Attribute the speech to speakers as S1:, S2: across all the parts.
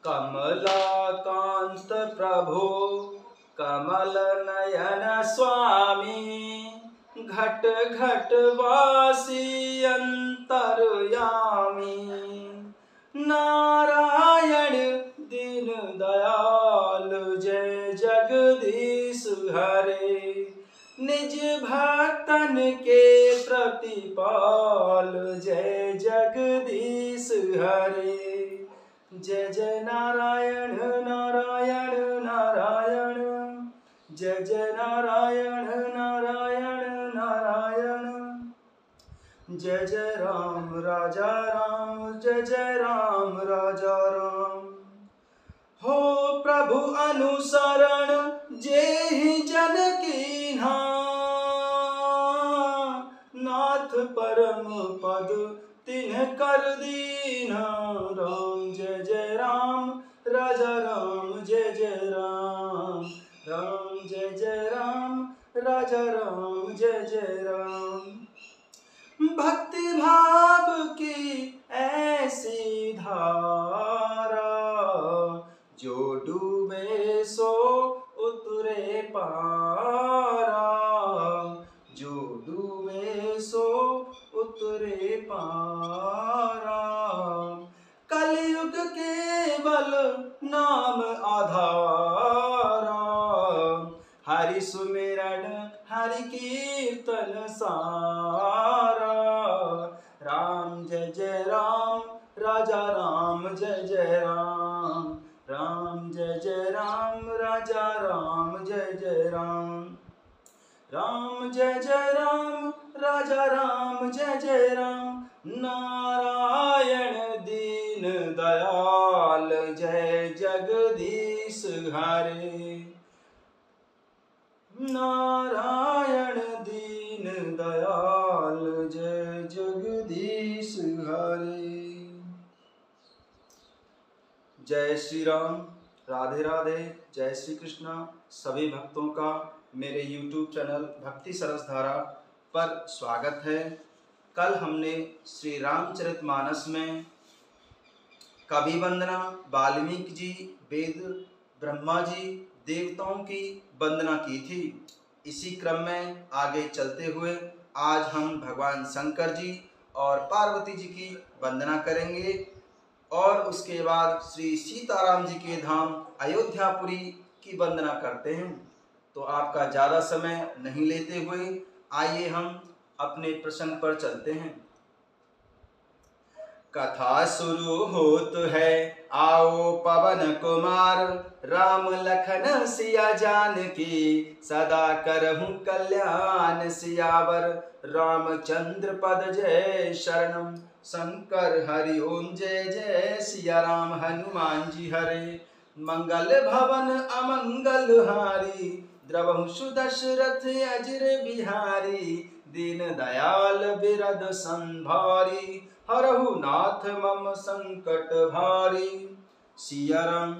S1: कमलाकांत प्रभो कमल नयन स्वामी, घट घट वासी अंतर्यामी। नारायण दीन दयाल जय जगदीश हरे, निज भक्तन के प्रतिपाल जय जगदीश हरे। जय जय नारायण नारायण नारायण, जय जय नारायण नारायण नारायण। जय जय राम राजा राम, जय जय राम राजा राम। हो प्रभु अनुसरण जेहि जन कीन्हा, नाथ परम पद तिन्ह कर दीन्हा। राम जय जय राम राजा राम, जय जय राम। राम जय जय राम राजा राम, जय जय राम। भक्ति भाव की ऐसी धारा, जो डूबे सो उतरे पारा, जो डूबे सो उतरे पारा। कलयुग केवल नाम आधारा, हरि सुमिरन हरि कीर्तन सारा। राम जय जय राम राजा राम, जय जय राम। राम जय जय राम राजा राम, जय जय राम। राम जय जय राम राजा राम, जय जय राम। नारायण दीन दयाल जय जगदीश हरे, नारायण दीन दयाल जय जगदीश हरे। जय श्री राम, राधे राधे, जय श्री कृष्णा। सभी भक्तों का मेरे YouTube चैनल भक्ति सरसधारा पर स्वागत है। कल हमने श्री रामचरितमानस में कवि वंदना, वाल्मीकि जी, वेद, ब्रह्मा जी, देवताओं की वंदना की थी। इसी क्रम में आगे चलते हुए आज हम भगवान शंकर जी और पार्वती जी की वंदना करेंगे और उसके बाद श्री सीताराम जी के धाम अयोध्यापुरी की वंदना करते हैं। तो आपका ज़्यादा समय नहीं लेते हुए आइए हम अपने प्रसंग पर चलते हैं। कथा शुरू होत है, आओ पवन कुमार, राम लखन सिया जानकी, सदा करहूँ कल्याण सियावर, रामचंद्र पद जय शरणम। शंकर हरि ओम जय जय सिया राम, हनुमान जी हरे। मंगल भवन अमंगल हारी, द्रवहु सुदशरथ अजर बिहारी, दीन दयाल बिरद संभारी, हरहु नाथ मम संकट भारी। सिया राम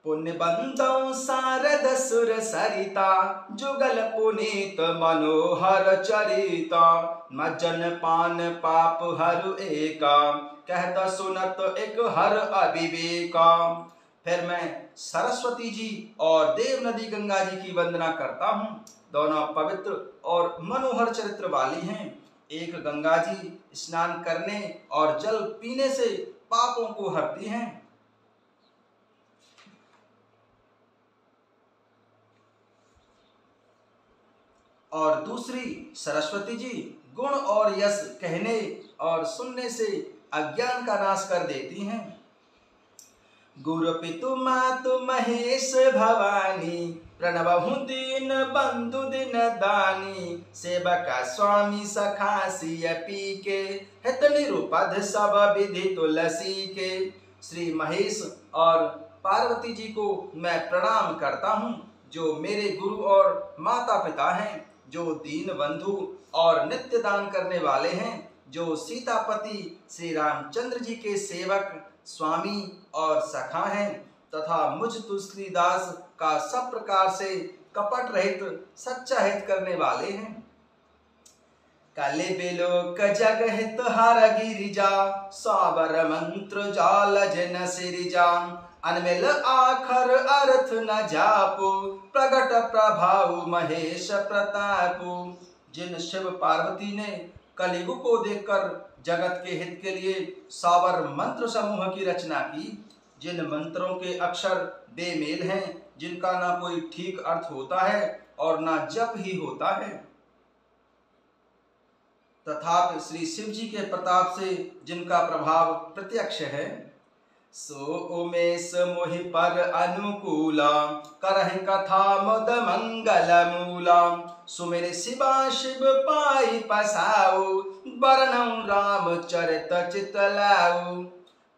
S1: पुण्यबंधौ शारद सुर सरिता, जुगल पुनीत मनोहर चरिता, मज्जन पान पाप हरु एका, कहत सुनत एक हर अविवेका। फिर मैं सरस्वती जी और देव नदी गंगा जी की वंदना करता हूँ। दोनों पवित्र और मनोहर चरित्र वाली हैं। एक गंगा जी स्नान करने और जल पीने से पापों को हरती हैं, और दूसरी सरस्वती जी गुण और यश कहने और सुनने से अज्ञान का नाश कर देती हैं। गुरु पितु मातु महेश भवानी, प्रणवहु दीन बंधु दिन दानी, सेवका स्वामी सखा सिय पी के, हित निरुपध सब विधि तुलसी के। श्री महेश और पार्वती जी को मैं प्रणाम करता हूँ, जो मेरे गुरु और माता पिता हैं, जो दीन बंधु और नित्य दान करने वाले हैं, जो सीतापति श्री रामचंद्र जी के सेवक स्वामी और सखा हैं, तथा मुझ तुलसीदास का सब प्रकार से कपट रहित सच्चा हित करने वाले हैं। काले बेलोक जगह तुहार गिरिजा, साबर मंत्र जाल जन सिरिजा। अनमिल आखर अर्थ न जापो, प्रगट प्रभाव महेश प्रतापो। जिन शिव पार्वती ने कलियुग को देखकर जगत के हित के लिए सावर मंत्र समूह की रचना की, जिन मंत्रों के अक्षर बेमेल हैं, जिनका ना कोई ठीक अर्थ होता है और ना जप ही होता है, तथापि श्री शिव जी के प्रताप से जिनका प्रभाव प्रत्यक्ष है, सो उमेश मोहि पर अनुकूला, करहि कथा मुद मंगल मूला। सुमिर शिवा शिव पाई पसाऊ, बरनऊ राम चरित चित लाऊ।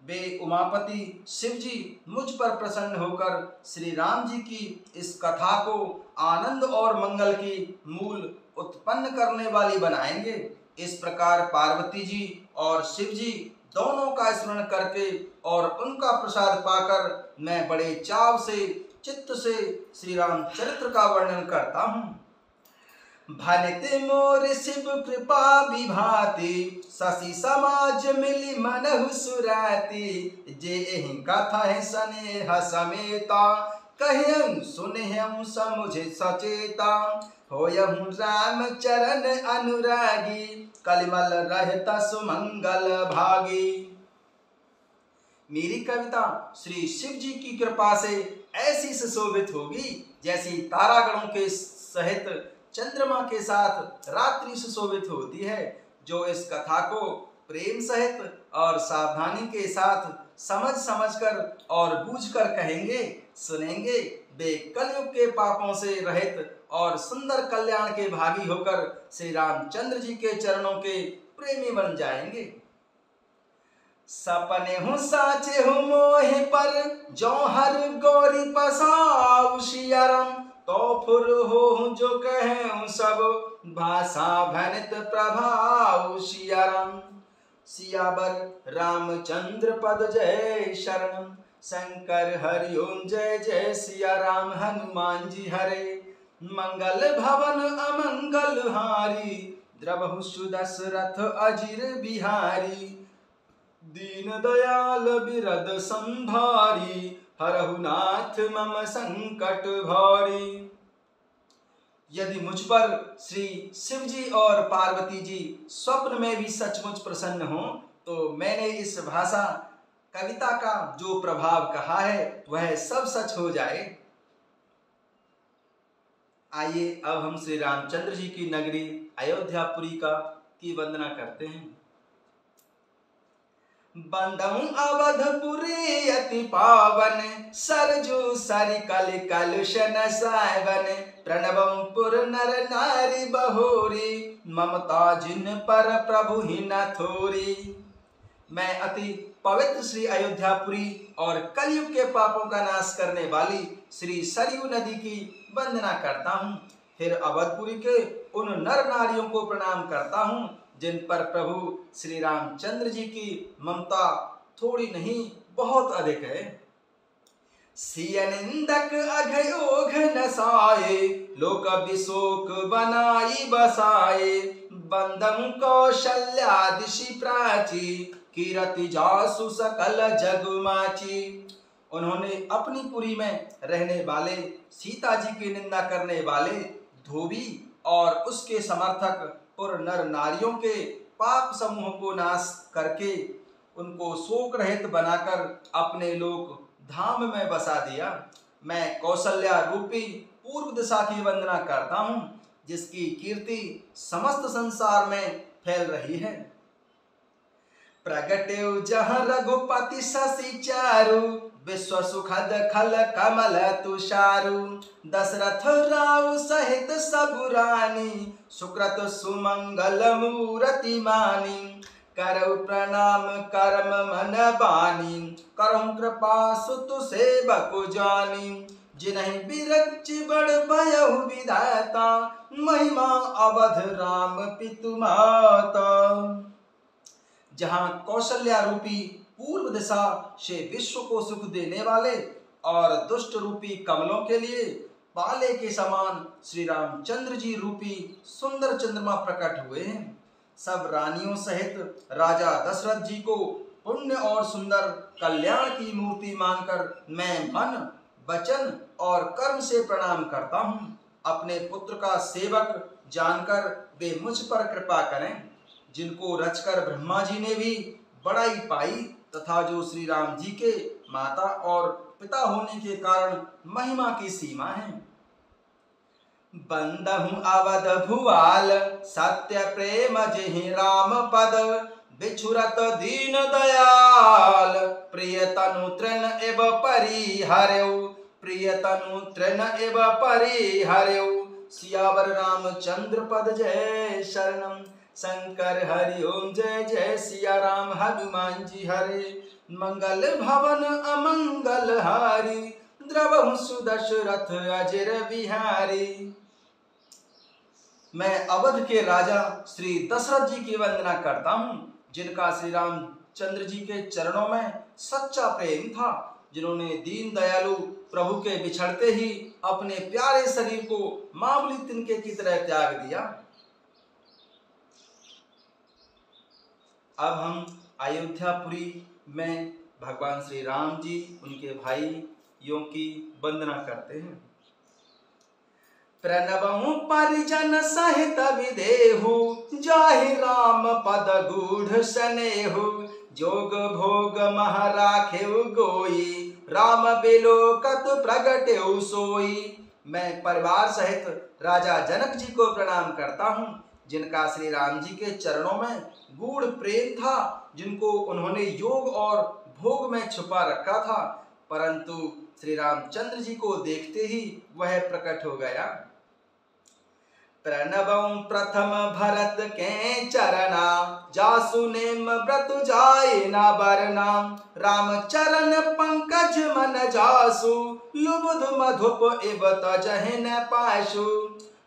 S1: वे उमापति शिव जी मुझ पर प्रसन्न होकर श्री राम जी की इस कथा को आनंद और मंगल की मूल उत्पन्न करने वाली बनाएंगे। इस प्रकार पार्वती जी और शिव जी दोनों का स्मरण करके और उनका प्रसाद पाकर मैं बड़े चाव से चित्त से श्री राम चरित्र का वर्णन करता हूँ। भनित मोर शिव कृपा विभाति, शशि समाज मिली मनहु सुराती। जे एहि कथा है स्नेह समेता, कहियं सुनहियं समुझ सचेता। होयहु राम चरण अनुरागी, कलिमल रहत सुमंगल भागी। मेरी कविता श्री शिव जी की कृपा से ऐसी सुशोभित होगी जैसी तारागणों के सहित चंद्रमा के साथ रात्रि सुशोभित होती है। जो इस कथा को प्रेम सहित और सावधानी के साथ समझ कर और बूझकर कहेंगे, सुनेंगे, वे कलयुग के पापों से रहित और सुंदर कल्याण के भागी होकर श्री रामचंद्र जी के चरणों के प्रेमी बन जाएंगे। सपने हूँ साचे हूँ मोहि पर, जो हर गौरी पसाऊ सियाराम। तो फुर हो जो कहें सब, भाषा भनित प्रभाव सियाराम। सियावर रामचंद्र पद जय शरणम, शंकर हरि ओम जय जय सिया राम। हनुमान जी हरे, मंगल भवन अमंगल हारी। द्रवहु सुदशरथ अजिर बिहारी, दीन दयाल बिरद संभारी। हरहु नाथ मम संकट भारी। यदि मुझ पर श्री शिव जी और पार्वती जी स्वप्न में भी सचमुच प्रसन्न हो, तो मैंने इस भाषा कविता का जो प्रभाव कहा है वह सब सच हो जाए। आइए अब हम श्री रामचंद्र जी की नगरी अयोध्यापुरी की वंदना करते हैं। बंदऊं अवधपुरी अति पावन, सरजू सरि कलि कलुष नसावन। प्रणवं पुर नर नारी बहोरी, ममता जिन पर प्रभु ही न थोरी। मैं अति पवित्र श्री अयोध्यापुरी और कलयुग के पापों का नाश करने वाली श्री सरयू नदी की वंदना करता हूँ। फिर अवधपुरी के उन नर नारियों को प्रणाम करता हूँ जिन पर प्रभु श्री रामचंद्र जी की ममता थोड़ी नहीं बहुत अधिक है। सिय निंदक अघयोघ नसाए, लोक विशोक बनाई बसाए। बंदम कौशल्या दिशि प्राची, कीरति जासु सकल जगमाची। उन्होंने अपनी पुरी में रहने वाले सीता जी की निंदा करने वाले धोबी और उसके समर्थक पुर नर नारियों के पाप समूह को नाश करके उनको शोक रहित बनाकर अपने लोक धाम में बसा दिया। मैं कौशल्या रूपी पूर्व दिशा की वंदना करता हूँ जिसकी कीर्ति समस्त संसार में फैल रही है। प्रगटेउ जहाँ रघुपति शशि चारु, विश्व सुखद खल कमल तुषारु। दशरथ राव सहित सबु रानी, सुकृत सुमंगल मूरति मानी। करौ प्रणाम कर्म मन बानी, करहु कृपा सुत सेवक जानी। जिन्हि बिरच बड़ भयहु विधाता, महिमा अवध राम पितु माता। जहाँ कौशल्या रूपी पूर्व दिशा से विश्व को सुख देने वाले और दुष्ट रूपी कमलों के लिए बाले के समान श्री रामचंद्र जी रूपी सुंदर चंद्रमा प्रकट हुए हैं। सब रानियों सहित राजा दशरथ जी को पुण्य और सुंदर कल्याण की मूर्ति मानकर मैं मन, वचन और कर्म से प्रणाम करता हूँ। अपने पुत्र का सेवक जानकर वे मुझ पर कृपा करें, जिनको रचकर ब्रह्मा जी ने भी बड़ाई पाई तथा जो श्री राम जी के माता और पिता होने के कारण महिमा की सीमा है। बंदहु अवध भुआल सत्य प्रेम जेहि राम पद, बिछुरत दीन दयाल प्रिय तनु तृण एव परिहर्यु, प्रिय तनु तृण एव परिहर्यु। सियावर रामचंद्र पद जय शरणम, शंकर हरि ओम जय जय सिया राम हनुमान जी हरे। मंगल भवन अमंगल हारी, द्रवहु सुदशरथ अजर बिहारी। मैं अवध के राजा श्री दशरथ जी की वंदना करता हूँ, जिनका श्री रामचंद्र जी के चरणों में सच्चा प्रेम था, जिन्होंने दीन दयालु प्रभु के बिछड़ते ही अपने प्यारे शरीर को मामूली तिनके की तरह त्याग दिया। अब हम अयोध्यापुरी में भगवान श्री राम जी उनके भाइयों की वंदना करते हैं। प्रणवहु परिजन सहित विदेहु, जाहि राम पद गूढ़ सनेहु, जोग भोग मह राखेउ गोई, राम बिलोकत प्रगटेउ सोई। मैं परिवार सहित राजा जनक जी को प्रणाम करता हूँ, जिनका श्री राम जी के चरणों में गूढ़ प्रेम था, जिनको उन्होंने योग और भोग में छुपा रखा था, परंतु श्री रामचंद्र जी को देखते ही वह प्रकट हो गया। प्रणवं प्रथम भरत के चरना, जासु नेम व्रत जाय न बरना, राम चरण पंकज मन जासु, लुबुध मधुप एव तजहि न पाशु।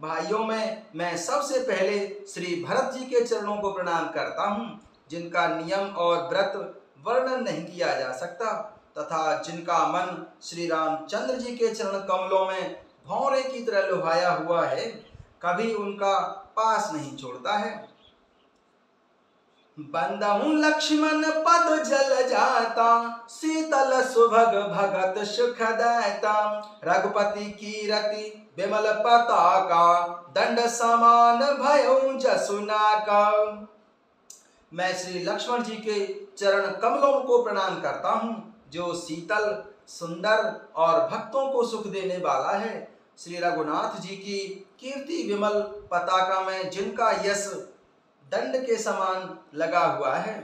S1: भाइयों में मैं सबसे पहले श्री भरत जी के चरणों को प्रणाम करता हूँ, जिनका नियम और व्रत वर्णन नहीं किया जा सकता तथा जिनका मन श्री रामचंद्र जी के चरण कमलों में भौरे की तरह लुभाया हुआ है, कभी उनका पास नहीं छोड़ता है। बंदहु लक्ष्मण पद जल जाता, शीतल सुभग भगत सुख दाता, रघुपति कीरति विमल पताका, दंड समान भयउ जसुनाका। मैं श्री लक्ष्मण जी के चरण कमलों को प्रणाम करता हूँ, जो शीतल, सुंदर और भक्तों को सुख देने वाला है। श्री रघुनाथ जी की कीर्ति विमल पताका में जिनका यश दंड के समान लगा हुआ है।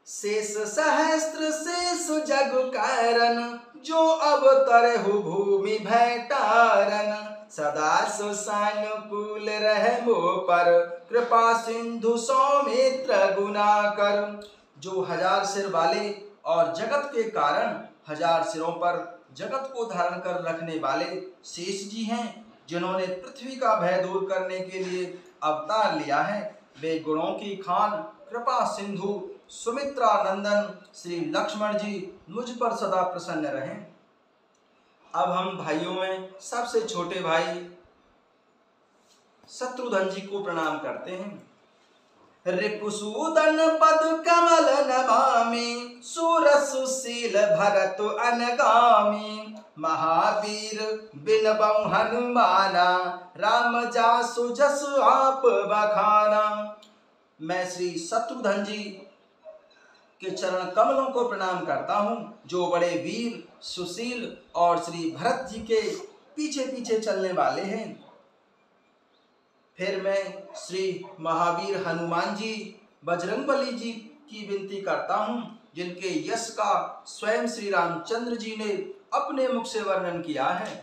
S1: शेष सहस्त्र शेष जग कारण, जो अवतरहु भूमि भैतारन, सदा सुसानुकूल रहे मोह पर, कृपा सिंधु सौमित्र गुणाकर। जो 1000 सिर वाले और जगत के कारण 1000 सिरों पर जगत को धारण कर रखने वाले शेष जी हैं, जिन्होंने पृथ्वी का भय दूर करने के लिए अवतार लिया है। वे गुणों की खान, कृपा सिंधु, सुमित्रा नंदन श्री लक्ष्मण जी मुझ पर सदा प्रसन्न रहें। अब हम भाइयों में सबसे छोटे भाई शत्रुघ्न जी को प्रणाम करते हैं। रिपुसूदन पद कमल नमामि, सुरसुशील भरत अनगामी, महावीर बिनबउ हनुमाना, राम जासु जसु आप बखाना। मैं श्री शत्रुघ्न जी के चरण कमलों को प्रणाम करता हूँ, जो बड़े वीर, सुशील और श्री भरत जी के पीछे पीछे चलने वाले हैं। फिर मैं श्री महावीर हनुमान जी, बजरंगबली जी की विनती करता हूँ, जिनके यश का स्वयं श्री रामचंद्र जी ने अपने मुख से वर्णन किया है।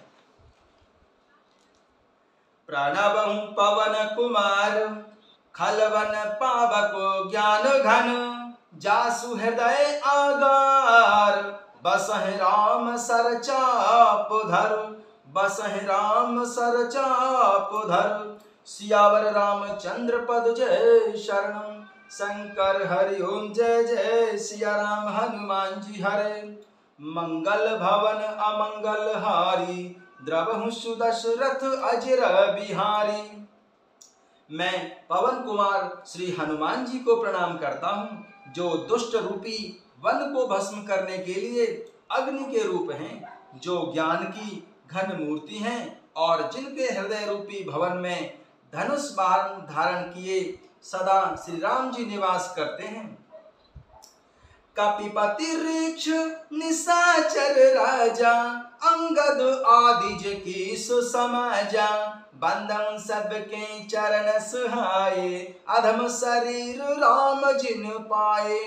S1: प्रणवं पवन कुमार, खलवन पावक ज्ञान घन, जासु हृदय आगार, बसहि राम सर चाप धर, बसहि राम सर चाप धर। सियावर रामचंद्र पद जय शरणम, शंकर हरि ओम जय जय सिया राम हनुमान जी हरे। मंगल भवन अमंगल हारी, द्रवहु सुदशरथ अजर बिहारी। मैं पवन कुमार श्री हनुमान जी को प्रणाम करता हूँ, जो दुष्ट रूपी वन को भस्म करने के लिए अग्नि के रूप हैं, जो ज्ञान की घन मूर्ति हैं और जिनके हृदय रूपी भवन में धनुष बाण धारण किए सदा श्री राम जी निवास करते हैं। कपिपति ऋक्ष निशाचर राजा, अंगद आदिज की सुसमाजा, बंदन सबके चरण सुहाए, अधम शरीर राम जिन पाए।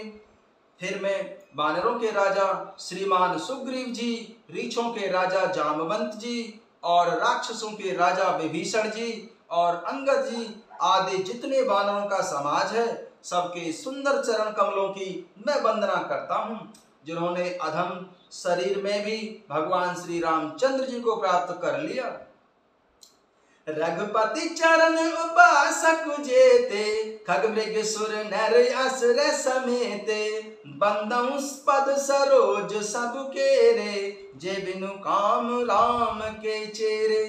S1: फिर मैं वानरों के राजा श्रीमान सुग्रीव जी, रीछों के राजा जामवंत जी और राक्षसों के राजा विभीषण जी और अंगद जी आदि जितने वानरों का समाज है, सबके सुंदर चरण कमलों की मैं वंदना करता हूँ, जिन्होंने अधम शरीर में भी भगवान श्री रामचंद्र जी को प्राप्त कर लिया। रघुपति चरण उपासक जेते, खग मृग सुर नर असुर समेते, बंदौ पद सरोज सब केरे, जे बिनु काम राम के चेरे।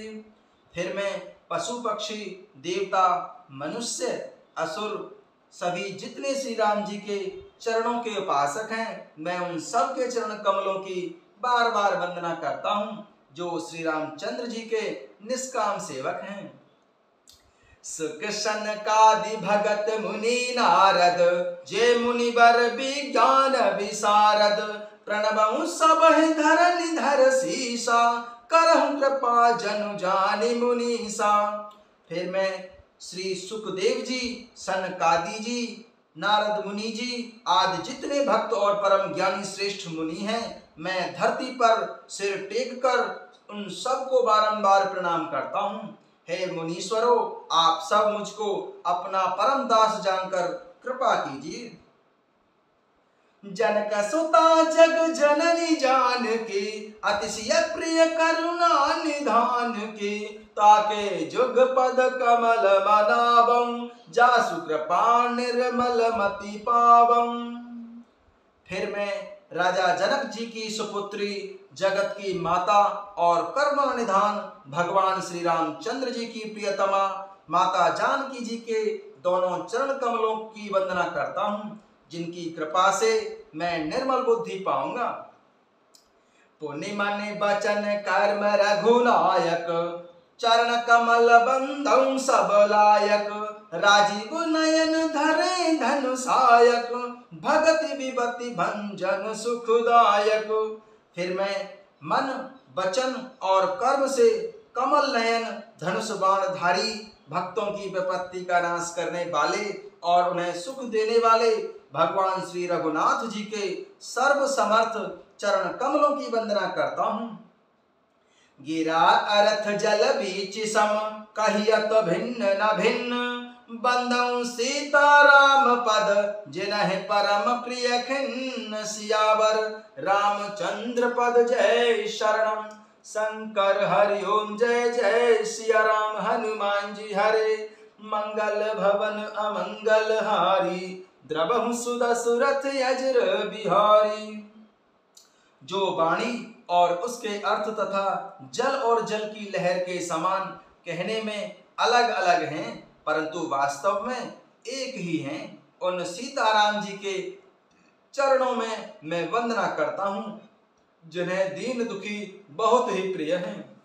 S1: फिर मैं पशु पक्षी देवता मनुष्य असुर सभी जितने श्री राम जी के चरणों के उपासक हैं, मैं उन सब के चरण कमलों की बार बार वंदना करता हूँ, जो श्री रामचंद्र जी के निष्काम सेवक हैं। सुख सनकादि भगत मुनि नारद, जे मुनिवर विज्ञान विशारद, प्रणवहु सबहि धरनि धर सीसा, करहु कृपा जनु जानि मुनीसा। फिर मैं श्री सुखदेव जी, सनकादि जी, नारद मुनि जी आदि जितने भक्त और परम ज्ञानी श्रेष्ठ मुनि हैं, मैं धरती पर सिर टेक कर उन सबको बारंबार प्रणाम करता हूँ। हे मुनीश्वरों, आप सब मुझको अपना परम दास जानकर कृपा कीजिए। जनक सुता जग जननी जानकी, अतिशय प्रिय करुणा निधान की, ताके जुग पद कमल मनावं, जासु कृपा निर्मल मति पावं। फिर मैं राजा जनक जी की सुपुत्री, जगत की माता और कर्म निधान भगवान श्री रामचंद्र जी की प्रियतमा माता जानकी जी के दोनों चरण कमलों की वंदना करता हूँ, जिनकी कृपा से मैं निर्मल बुद्धि पाऊंगा। पुण्य मन वचन कर्म रघुनायक, चरण कमल बंधौ सब लायक, राजीव नयन धरे धनुषायक, भगति विपत्ति भंजन सुखदायक। फिर मैं मन वचन और कर्म से कमल नयन धनुष बाण धारी, भक्तों की विपत्ति का नाश करने वाले और उन्हें सुख देने वाले भगवान श्री रघुनाथ जी के सर्व समर्थ चरण कमलों की वंदना करता हूँ। गिरा अर्थ जल बीच सम, कहियत भिन्न न भिन्न, बंदौ सीताराम पद जिनहि परम प्रिय खिन्न, सियावर रामचंद्र पद जय शरणम, शंकर हरि ओम जय जय सिया राम। हनुमान जी हरे, मंगल भवन अमंगल हारी, द्रवहु सुदसुरथ अजर बिहारी। जो वाणी और उसके अर्थ तथा जल और जल की लहर के समान कहने में अलग अलग हैं, परंतु वास्तव में एक ही हैं, उन सीताराम जी के चरणों में मैं वंदना करता हूँ, जिन्हें दीन दुखी बहुत ही प्रिय हैं।